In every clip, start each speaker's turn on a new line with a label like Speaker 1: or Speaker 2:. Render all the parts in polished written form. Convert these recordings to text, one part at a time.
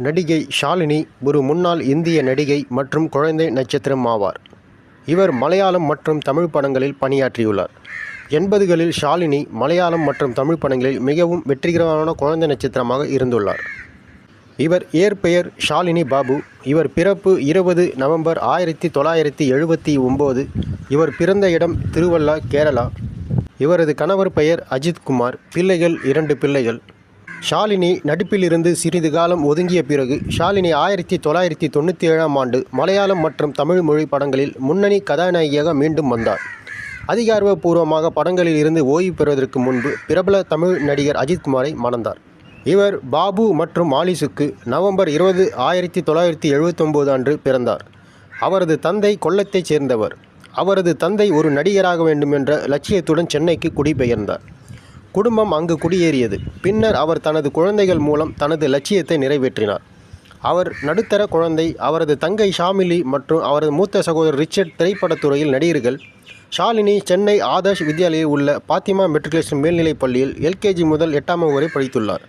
Speaker 1: நடிகை ஷாலினி ஒரு முன்னாள் இந்திய நடிகை மற்றும் குழந்தை நட்சத்திரம் ஆவார். இவர் மலையாளம் மற்றும் தமிழ் படங்களில் பணியாற்றியுள்ளார். 80களில் ஷாலினி மலையாளம் மற்றும் தமிழ் படங்களில் மிகவும் வெற்றிகரமான குழந்தை நட்சத்திரமாக இருந்துள்ளார். இவர் இயற்பெயர் ஷாலினி பாபு. இவர் பிறப்பு 20 நவம்பர் 1979. இவர் பிறந்த இடம் திருவள்ளா, கேரளா. இவரது கணவர் பெயர் அஜித் குமார். பிள்ளைகள் 2 பிள்ளைகள். ஷாலினி நடிப்பிலிருந்து சிறிது காலம் ஒதுங்கிய பிறகு ஷாலினி 1997ஆம் ஆண்டு மலையாளம் மற்றும் தமிழ் மொழி படங்களில் முன்னணி கதாநாயகியாக மீண்டும் வந்தார். அதிகாரப்பூர்வமாக படங்களில் இருந்து ஓய்வு பெறுவதற்கு முன்பு பிரபல தமிழ் நடிகர் அஜித் குமாரை மணந்தார். இவர் பாபு மற்றும் ஆலிஸுக்கு நவம்பர் 20, 1979 அன்று பிறந்தார். அவரது தந்தை கொல்லத்தைச் சேர்ந்தவர். அவரது தந்தை ஒரு நடிகராக வேண்டும் என்ற லட்சியத்துடன் சென்னைக்கு குடிபெயர்ந்தார். குடும்பம் அங்கு குடியேறியது. பின்னர் அவர் தனது குழந்தைகள் மூலம் தனது லட்சியத்தை நிறைவேற்றினார். அவர் நடுத்தர குழந்தை. அவரது தங்கை ஷாமிலி மற்றும் அவரது மூத்த சகோதரர் ரிச்சர்ட் திரைப்படத்துறையில் நடிகர்கள். ஷாலினி சென்னை ஆதர்ஷ் வித்யாலயில் உள்ள பாத்திமா மெட்ரிகுலேஷன் மேல்நிலைப் பள்ளியில் LKG முதல் 8ஆம் வகுப்பு வரை படித்துள்ளார்.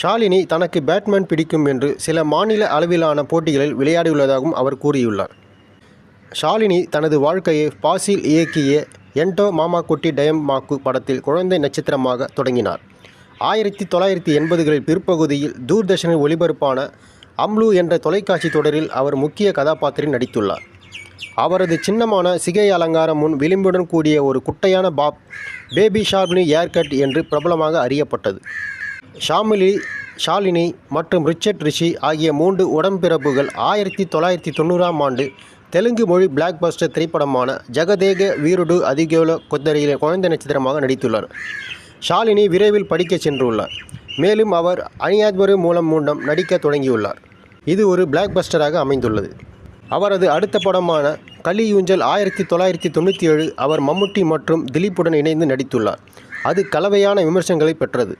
Speaker 1: ஷாலினி தனக்கு பேட்மேன் பிடிக்கும் என்று சில மாநில அளவிலான போட்டிகளில் விளையாடியுள்ளதாகவும் அவர் கூறியுள்ளார். ஷாலினி தனது வாழ்க்கையை பாசில் இயக்கிய என்டோ மாமா குட்டி டயம் மாக்கு படத்தில் குழந்தை நட்சத்திரமாக தொடங்கினார். 1980களில் பிற்பகுதியில் தூர்தர்ஷனில் ஒளிபரப்பான அம்லு என்ற தொலைக்காட்சி தொடரில் அவர் முக்கிய கதாபாத்திரத்தில் நடித்துள்ளார். அவரது சின்னமான சிகை அலங்காரம் முன் விளிம்புடன் கூடிய ஒரு குட்டையான பேபி ஷாலினி ஏர்கட் என்று பிரபலமாக அறியப்பட்டது. ஷாலினி மற்றும் ரிச்சர்ட் ரிஷி ஆகிய 3 உடன்பிறப்புகள் 1990ஆம் ஆண்டு தெலுங்கு மொழி பிளாக் பஸ்டர் திரைப்படமான ஜகதேக வீருடு அதிகோல கொத்தரியில் குழந்தை நட்சத்திரமாக நடித்துள்ளார். ஷாலினி விரைவில் படிக்கச் சென்றுள்ளார். மேலும் அவர் அணியாத்வரு மூலம் நடிக்க தொடங்கியுள்ளார். இது ஒரு பிளாக் பஸ்டராக அமைந்துள்ளது. அவரது அடுத்த படமான கலியூஞ்சல் 1997 அவர் மம்முட்டி மற்றும் திலீப்புடன் இணைந்து நடித்துள்ளார். அது கலவையான விமர்சனங்களை பெற்றது.